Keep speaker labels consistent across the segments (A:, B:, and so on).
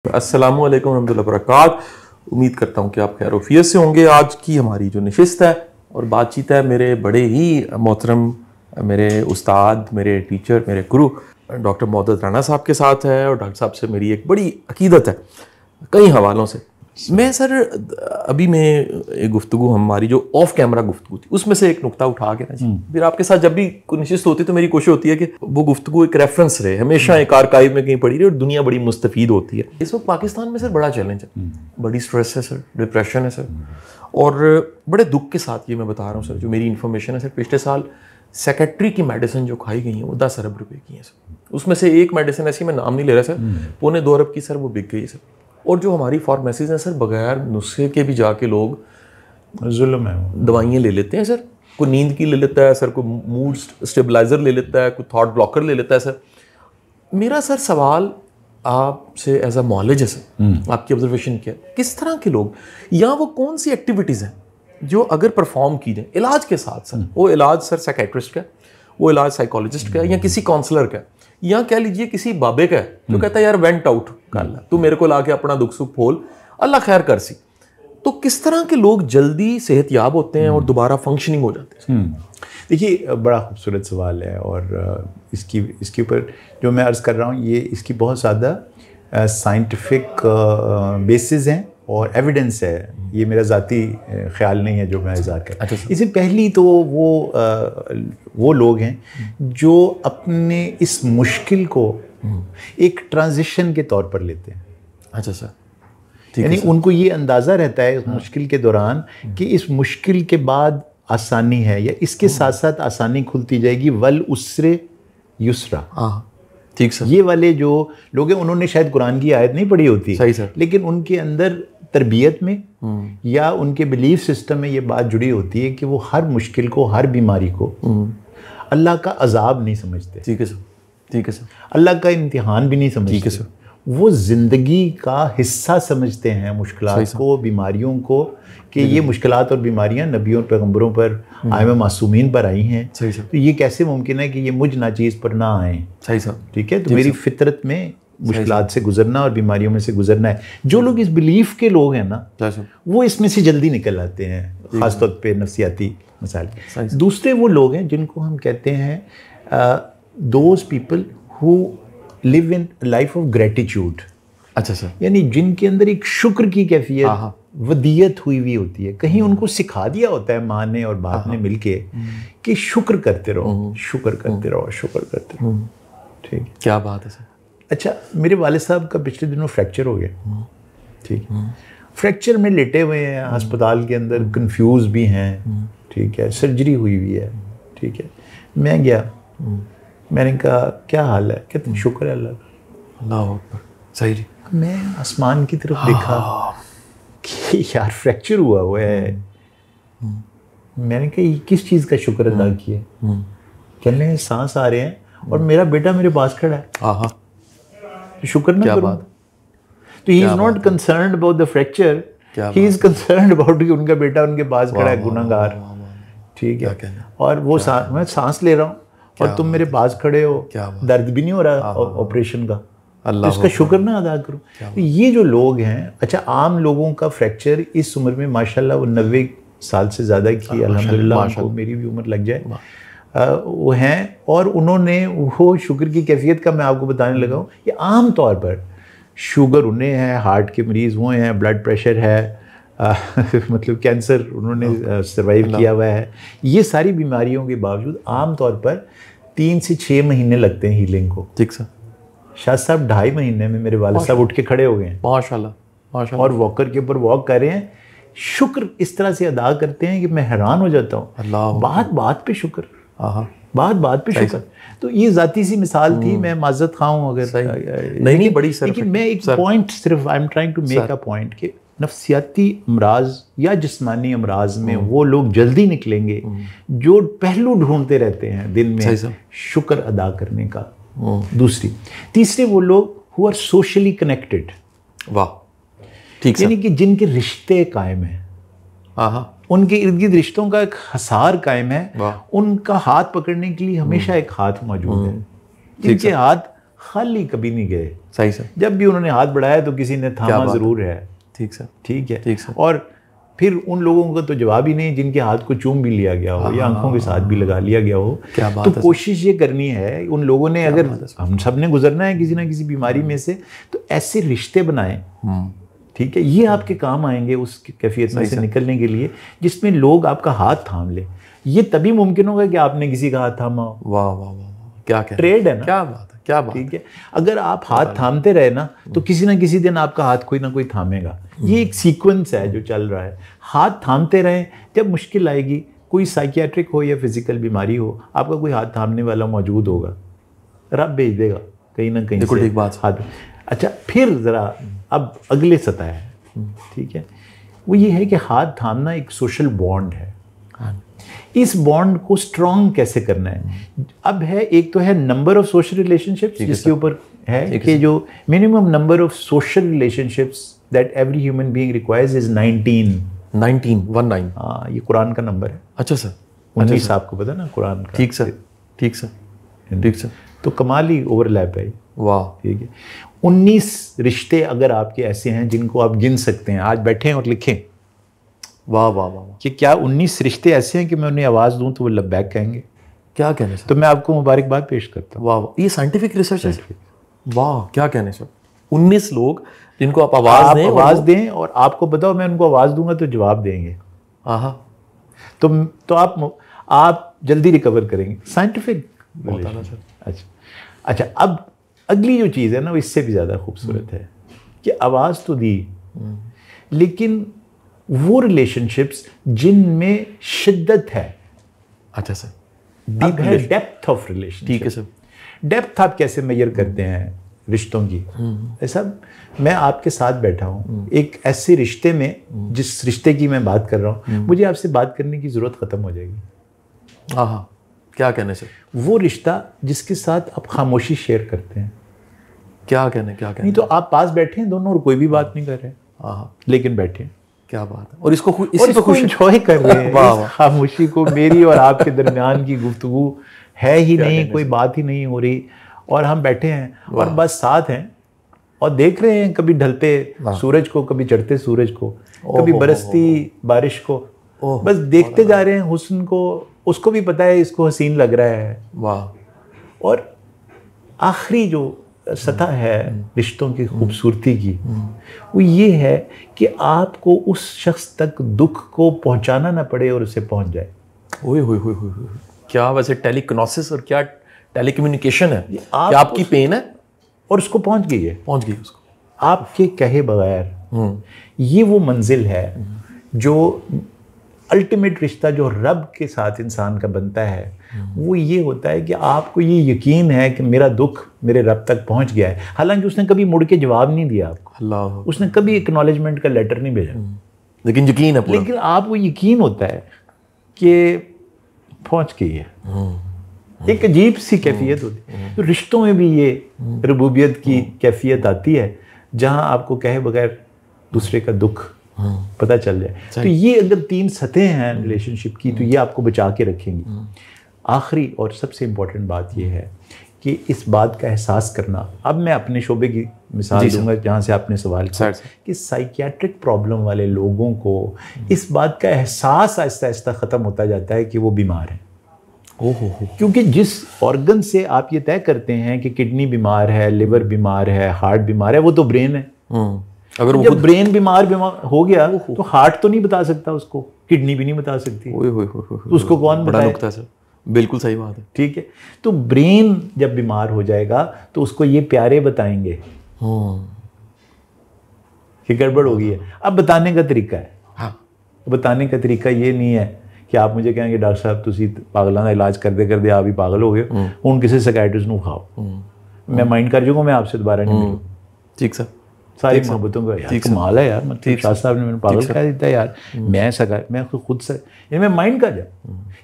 A: अस्सलामु अलैकुम रहमतुल्लाहि व बरकातहू। उम्मीद करता हूँ कि आप खैर-ओ-आफियत से होंगे। आज की हमारी जो नशिस्त है और बातचीत है मेरे बड़े ही मोहतरम मेरे उस्ताद, मेरे टीचर, मेरे गुरु डॉक्टर मोहद्दद राना साहब के साथ है। और डॉक्टर साहब से मेरी एक बड़ी अकीदत है कई हवालों से। मैं सर अभी मैं एक गुफ्तगू हमारी जो ऑफ कैमरा गुफ्तगू थी उसमें से एक नुक्ता उठा के ना जी फिर आपके साथ जब भी कोई नशिस्त होती है तो मेरी कोशिश होती है कि वो गुफ्तगू एक रेफरेंस रहे, हमेशा एक आर्काइव में कहीं पड़ी रही और दुनिया बड़ी मुस्तफीद होती है। इस वक्त पाकिस्तान में सर बड़ा चैलेंज है, बड़ी स्ट्रेस है सर, डिप्रेशन है सर, और बड़े दुख के साथ ये मैं बता रहा हूँ सर, जो मेरी इन्फॉर्मेशन है सर, पिछले साल सेक्रेटरी की मेडिसिन जो खाई गई है वो 10 अरब रुपए की है सर। उसमें से एक मेडिसिन ऐसी, मैं नाम नहीं ले रहा सर, 2.25 अरब की सर वो बिक गई है सर। और जो हमारी फार्मेसीज हैं सर, बगैर नुस्खे के भी जाके लोग जुल्म है दवाइयाँ ले लेते हैं सर। कोई नींद की ले लेता है सर, कोई मूड स्टेबलाइजर ले लेता है, कोई थॉट ब्लॉकर ले लेता है सर। मेरा सर सवाल आपसे एज अ नॉलेज है सर, आपकी ऑब्जर्वेशन क्या है, किस तरह के लोग या वो कौन सी एक्टिविटीज़ हैं जो अगर परफॉर्म की जाए इलाज के साथ सर, वो इलाज सर साइकेट्रिस्ट का, वो इलाज साइकोलॉजिस्ट का, या किसी काउंसलर का, या कह लीजिए किसी बाबे का जो कहता है यार वेंट आउट कर ला, तू मेरे को लाके अपना दुख सुख बोल, अल्लाह खैर कर सी। तो किस तरह के लोग जल्दी सेहतयाब होते हैं और दोबारा फंक्शनिंग हो जाते हैं?
B: देखिए, बड़ा खूबसूरत सवाल है और इसके ऊपर जो मैं अर्ज़ कर रहा हूँ ये इसकी बहुत ज़्यादा साइंटिफिक बेसिस हैं और एविडेंस है। ये मेरा ज़ाती ख्याल नहीं है जो मैं इज़हार कर। अच्छा, इससे पहली तो वो लोग हैं जो अपने इस मुश्किल को एक ट्रांजिशन के तौर पर लेते हैं।
A: अच्छा सर,
B: यानी उनको ये अंदाज़ा रहता है इस मुश्किल के दौरान कि इस मुश्किल के बाद आसानी है, या इसके साथ साथ आसानी खुलती जाएगी, वल उसरे युसरा।
A: ठीक सर।
B: ये वाले जो लोग हैं उन्होंने शायद कुरान की आयत नहीं पढ़ी होती,
A: सही सर,
B: लेकिन उनके अंदर तरबियत में या उनके बिलीफ सिस्टम में ये बात जुड़ी होती है कि वो हर मुश्किल को, हर बीमारी को अल्लाह का अजाब नहीं समझते।
A: ठीक है सर, ठीक है सर।
B: अल्लाह का इम्तिहान भी नहीं समझते।
A: ठीक है सर।
B: वो ज़िंदगी का हिस्सा समझते हैं मुश्किलात को, बीमारियों को, कि ये मुश्किलात और बीमारियां नबियों और पैगम्बरों पर, आइमा मासूमीन पर आई हैं।
A: सही सर।
B: तो ये कैसे मुमकिन है कि ये मुझ नाचीज़ पर ना आए?
A: सही सर।
B: ठीक है, तो मेरी फितरत में मुश्किलात से गुजरना और बीमारियों में से गुजरना है। जो लोग इस बिलीफ के लोग हैं ना, वो इसमें से जल्दी निकल आते हैं, ख़ासतौर पे नफ्सियाती मसाइल। दूसरे वो लोग हैं जिनको हम कहते हैं those people who live in life of gratitude.
A: अच्छा सर।
B: यानी जिनके अंदर एक शुक्र की कैफियत वदियत हुई हुई होती है। कहीं उनको सिखा दिया होता है माँ ने और बाप ने मिलके कि शुक्र करते रहो, शुक्र करते रहो, शुक्र करते रहो। ठीक,
A: क्या बात है सर।
B: अच्छा, मेरे वालिद साहब का पिछले दिनों फ्रैक्चर हो गया। ठीक, फ्रैक्चर में लेटे हुए हैं अस्पताल के अंदर, कंफ्यूज भी हैं। ठीक है, सर्जरी हुई हुई है। ठीक है, मैं गया, मैंने कहा क्या हाल है? कहते शुक्र है अल्लाह का।
A: अल्लाह अकबर। सही जी।
B: मैं आसमान की तरफ देखा कि यार फ्रैक्चर हुआ है। मैंने कहा ये किस चीज़ का शुक्र अदा किए? कहने लगे सांस आ रहे हैं और मेरा बेटा मेरे पास खड़ा है। शुक्र ना करूं? तो he is not concerned about the fracture, he is concerned about कि उनका बेटा उनके पास खड़ा है, गुनाहगार। ठीक है, और वो मैं सांस ले रहा हूँ और तुम मेरे पास खड़े हो, दर्द भी नहीं हो रहा ऑपरेशन का, तो इसका शुक्र ना अदा करूं? तो ये जो लोग हैं, अच्छा आम लोगों का फ्रैक्चर इस उम्र में माशाल्लाह वो 90 साल से ज़्यादा की अल्हम्दुलिल्लाह, उनको मेरी भी उम्र लग जाए, वो हैं। और उन्होंने वो शुक्र की कैफियत का मैं आपको बताने लगा हूँ। ये आम तौर पर शुगर उन्हें है, हार्ट के मरीज़ हुए हैं, ब्लड प्रेशर है, मतलब कैंसर उन्होंने सर्वाइव किया हुआ है, ये सारी बीमारियों के बावजूद आम तौर पर 3 से 6 महीने लगते हैं हीलिंग को।
A: ठीक सर।
B: शाह साहब 2.5 महीने में मेरे वालिद साहब उठ के खड़े हो गए हैं
A: माशाल्लाह, माशाल्लाह, और
B: वॉकर के ऊपर वॉक कर रहे हैं। शुक्र इस तरह से अदा करते हैं कि मैं हैरान हो जाता हूँ। बात बात पे शुक्र, बात बात पे शुक्र। तो ये ज़ाती सी मिसाल थी, मैं माज़रत खा हूँ अगर
A: नहीं बड़ी सर।
B: लेकिन मैं एक पॉइंट सिर्फ I am trying to make a point कि नफ्सियाती अमराज या जिस्मानी अमराज में वो लोग जल्दी निकलेंगे जो पहलू ढूंढते रहते हैं दिन में शुक्र अदा करने का। तीसरे वो लोग हु आर सोशली कनेक्टेड।
A: वाह, ठीक,
B: यानी कि जिनके रिश्ते कायम हैं, उनके इर्द गिर्द रिश्तों का एक हसार कायम है, उनका हाथ पकड़ने के लिए हमेशा एक हाथ मौजूद है। जिनके हाथ खाली कभी नहीं गए।
A: सही सर।
B: जब भी उन्होंने हाथ बढ़ाया तो किसी ने थामा जरूर है।
A: ठीक सर।
B: ठीक है।
A: ठीक सर।
B: और फिर उन लोगों का तो जवाब ही नहीं जिनके हाथ को चूम भी लिया गया हो या आंखों के साथ भी लगा लिया गया हो।
A: क्या बात
B: तो
A: है।
B: कोशिश ये करनी है उन लोगों ने, अगर हम सब ने गुजरना है किसी ना किसी बीमारी में से, तो ऐसे रिश्ते बनाएं, ठीक है, ये आपके काम आएंगे उस कैफियत में से निकलने के लिए जिसमें लोग आपका हाथ थाम ले। ये तभी मुमकिन होगा कि आपने किसी का हाथ थामा।
A: वाह वाह वाह, क्या
B: ट्रेड है ना।
A: क्या बात है, क्या बात।
B: ठीक है, अगर आप हाथ थामते रहे ना तो किसी ना किसी दिन आपका हाथ कोई ना कोई थामेगा। ये एक सीक्वेंस है जो चल रहा है। हाथ थामते रहें, जब मुश्किल आएगी, कोई साइकियाट्रिक हो या फिजिकल बीमारी हो, आपका कोई हाथ थामने वाला मौजूद होगा, रब भेज देगा कहीं ना कहीं से।
A: एक बात
B: हाथ। अच्छा, फिर ज़रा अब अगले सतह है, ठीक है, वो ये है कि हाथ थामना एक सोशल बॉन्ड है। इस बॉन्ड को स्ट्रॉन्ग कैसे करना है? अब है, एक तो है नंबर ऑफ सोशल रिलेशनशिप्स, जिसके ऊपर है कि जो minimum number of social relationships that every human being requires is 19। हाँ, ये कुरान का नंबर है।
A: अच्छा सर।
B: 19 आपको पता ना कुरान का।
A: ठीक सर, ठीक सर, ठीक सर।
B: तो कमाली ओवरलैप है।
A: वाह।
B: ठीक है, 19 रिश्ते अगर आपके ऐसे हैं जिनको आप गिन सकते हैं, आज बैठें और लिखें।
A: वाह वाह वाह।
B: कि क्या 19 रिश्ते ऐसे हैं कि मैं उन्हें आवाज़ दूं तो वो लब्बैक कहेंगे?
A: क्या कहने सर।
B: तो मैं आपको मुबारकबाद पेश करता हूँ।
A: वाह, ये साइंटिफिक रिसर्च है। वाह, क्या कहने सर। 19 लोग जिनको आप आवाज़
B: दें और आपको बताओ मैं उनको आवाज़ दूंगा तो जवाब देंगे।
A: हाँ,
B: तो आप जल्दी रिकवर करेंगे। साइंटिफिक। अच्छा, अब अगली जो चीज़ है ना वो इससे भी ज़्यादा खूबसूरत है कि आवाज़ तो दी, लेकिन वो रिलेशनशिप्स जिनमें शिद्दत है।
A: अच्छा सर।
B: अब है डेप्थ ऑफ रिलेशन।
A: ठीक है सर।
B: डेप्थ आप कैसे मेजर करते हैं रिश्तों की? ऐसा मैं आपके साथ बैठा हूँ एक ऐसे रिश्ते में, जिस रिश्ते की मैं बात कर रहा हूँ, मुझे आपसे बात करने की ज़रूरत ख़त्म हो जाएगी।
A: हाँ, क्या कहने सर। वो
B: रिश्ता जिसके साथ आप खामोशी शेयर करते हैं।
A: क्या कहने।
B: नहीं तो आप पास बैठे हैं दोनों और कोई भी बात नहीं कर रहे।
A: हाँ,
B: लेकिन बैठे हैं।
A: क्या बात है। और इसको
B: एंजॉय कर रहे हैं। वाह, खामोशी को। मेरी और आपके दरमियान की गुफ्तगू है ही नहीं, कोई बात ही नहीं हो रही, और हम बैठे हैं और बस साथ हैं और देख रहे हैं कभी ढलते सूरज को, कभी चढ़ते सूरज को, कभी बरसती बारिश को, बस देखते जा रहे हैं हुस्न को। उसको भी पता है इसको हसीन लग रहा है।
A: वाह।
B: और आखिरी जो सतह है रिश्तों की खूबसूरती की, वो ये है कि आपको उस शख्स तक दुख को पहुंचाना ना पड़े और उसे पहुंच जाए।
A: ओए होए होए होए, क्या वैसे टेलीकनोसिस और क्या टेलीकम्युनिकेशन है। क्या आपकी पेन है
B: और उसको पहुंच गई है,
A: पहुंच गई उसको
B: आपके कहे बगैर। ये वो मंजिल है जो अल्टीमेट रिश्ता जो रब के साथ इंसान का बनता है। वो ये होता है कि आपको ये यकीन है कि मेरा दुख मेरे रब तक पहुंच गया है, हालांकि उसने कभी मुड़ के जवाब नहीं दिया आपको,
A: अल्लाह,
B: उसने कभी एक्नॉलेजमेंट का लेटर नहीं भेजा,
A: लेकिन यकीन है पूरा।
B: लेकिन आपको यकीन होता है कि पहुंच गई है। एक अजीब सी कैफियत होती है। तो रिश्तों में भी ये रबूबियत की कैफियत आती है जहां आपको कहे बगैर दूसरे का दुख पता चल जाए। तो ये अगर 3 सतहें हैं रिलेशनशिप की, तो ये आपको बचा के रखेंगी। आखिरी और सबसे इम्पोर्टेंट बात ये है कि इस बात का एहसास करना, अब मैं अपने शोबे की मिसाल दूंगा जहाँ से आपने सवाल किया कि साइकियाट्रिक प्रॉब्लम वाले लोगों को इस बात का एहसास आहिस्ता आहिस्ता ख़त्म होता जाता है कि वो बीमार हैं। क्योंकि जिस ऑर्गन से आप ये तय करते हैं कि किडनी बीमार है, लिवर बीमार है, हार्ट बीमार है, वो तो ब्रेन है। अगर वो जब ब्रेन बीमार हो गया तो हार्ट तो नहीं बता सकता उसको, किडनी भी नहीं बता सकती, तो उसको कौन बताए?
A: बिल्कुल सही बात है।
B: ठीक है, तो ब्रेन जब बीमार हो जाएगा तो उसको ये प्यारे बताएंगे कि गड़बड़ हो गई है। अब बताने का तरीका है, बताने का तरीका ये नहीं है कि आप मुझे कहेंगे डॉक्टर साहब तुसी पागलों का इलाज करते करते आप ही पागल हो गए, हूँ किसी साइकियाट्रिस्ट को खाओ, मैं माइंड कर जाऊंगा, मैं आपसे दोबारा नहीं मिलूँ।
A: ठीक सर,
B: सारी मोहब्बतों का यार कमाल है यार, मतलब शाह साहब ने मैंने पागल कह देता है यार, मैं खुद से मैं माइंड कर जाऊँ।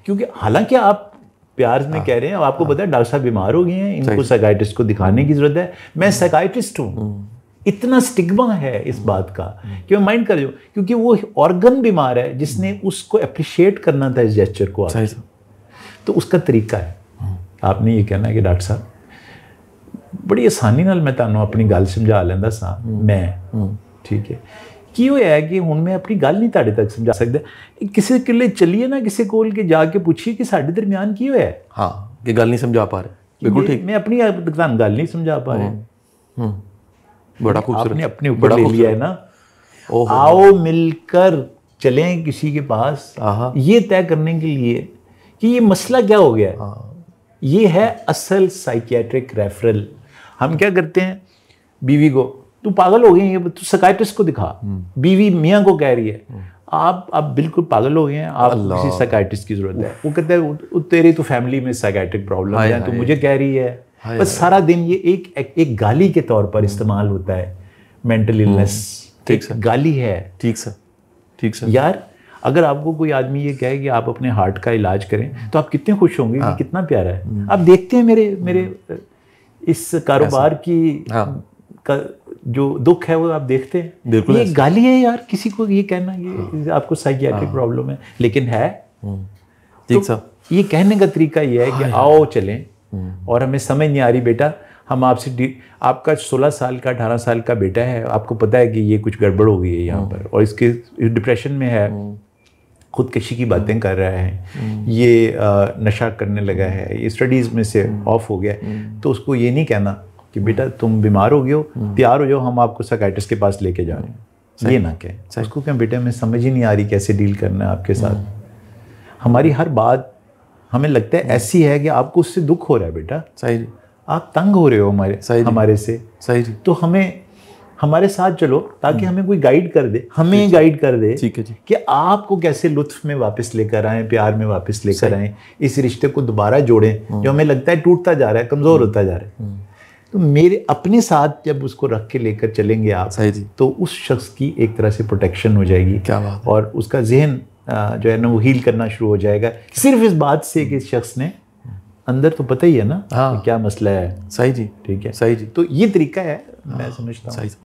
B: क्योंकि हालांकि आप प्यार में कह रहे हैं, आपको पता है डॉक्टर साहब बीमार हो गए हैं, इनको साइकियाट्रिस्ट को दिखाने की जरूरत है, मैं साइकियाट्रिस्ट हूँ। इतना स्टिग्मा है इस बात का कि मैं माइंड कर जाऊँ, क्योंकि वो ऑर्गन बीमार है जिसने उसको अप्रिशिएट करना था इस जेस्चर को। तो उसका तरीका है, आपने ये कहना है कि डॉक्टर साहब बड़ी आसानी नाल मैं तुहानूं अपनी गल समझा लैंदा सां मैं, ठीक है। की होया है कि हुण मैं अपनी गल नहीं तुहाडे तक समझा सकदा। किसी किले चलिए ना, किसी कोल के जाके पूछिए कि साडे दरमियान की होया है।
A: हाँ, कि गल नहीं समझा पा रहे, बिल्कुल ठीक।
B: मैं अपनी तुहानूं गल नहीं समझा पा रहा।
A: बड़ा खूबसूरत,
B: आपने अपने ऊपर ले लिया है ना। आओ मिलकर चलें किसी के पास, ये तय करने के लिए कि ये मसला क्या हो गया है। ये है असल साइकियाट्रिक रेफरल। हम क्या करते हैं, बीवी को तू पागल हो गई है, तू साइकियाट्रिस्ट को दिखा। बीवी मियाँ को कह रही है आप बिल्कुल पागल हो गए हैं, आप किसी साइकियाट्रिस्ट की जरूरत है। वो कहता है तेरी तो फैमिली में साइकियाट्रिक प्रॉब्लम है, तो मुझे कह रही है। बस सारा दिन ये एक गाली के तौर पर इस्तेमाल होता है। मेंटल इलनेस एक गाली है। ठीक सर यार, अगर आपको कोई आदमी ये कहे कि आप अपने हार्ट का इलाज करें तो आप कितने खुश होंगे कि कितना प्यारा है। आप देखते हैं मेरे इस कारोबार की का जो दुख है वो आप देखते हैं। ये गाली है यार, किसी को ये कहना ये आपको साइकियाट्रिक प्रॉब्लम है, लेकिन है। तो ये कहने का तरीका ये है कि आओ चलें, और हमें समझ नहीं आ रही बेटा, हम आपसे आपका 16 साल का 18 साल का बेटा है, आपको पता है कि ये कुछ गड़बड़ हो गई है यहाँ पर, और इसके डिप्रेशन में है, खुदकशी की बातें कर रहा है, ये नशा करने लगा है, ये स्टडीज़ में से ऑफ हो गया है। तो उसको ये नहीं कहना कि बेटा तुम बीमार हो गए हो, तैयार हो जाओ, हम आपको साइकियाट्रिस्ट के पास लेके जा रहे हैं। ये ना कहें उसको, कहें बेटा मैं समझ ही नहीं आ रही कैसे डील करना है आपके साथ। हमारी हर बात हमें लगता है ऐसी है कि आपको उससे दुख हो रहा है बेटा, सही जी, आप तंग हो रहे हो हमारे से, सही जी। तो हमें हमारे साथ चलो ताकि हमें कोई गाइड कर दे, हमें गाइड कर दे, ठीक है जी, कि आपको कैसे लुत्फ में वापस लेकर आएं, प्यार में वापस लेकर आएं, इस रिश्ते को दोबारा जोड़ें जो हमें लगता है टूटता जा रहा है, कमज़ोर होता जा रहा है। तो मेरे अपने साथ जब उसको रख के लेकर चलेंगे आप, सही जी, तो उस शख्स की एक तरह से प्रोटेक्शन हो जाएगी। क्या बात। और उसका जहन जो है ना वो हील करना शुरू हो जाएगा, सिर्फ इस बात से कि इस शख्स ने अंदर तो पता ही है ना क्या मसला है। सही जी, ठीक है, सही जी। तो ये तरीका है, मैं समझता हूँ।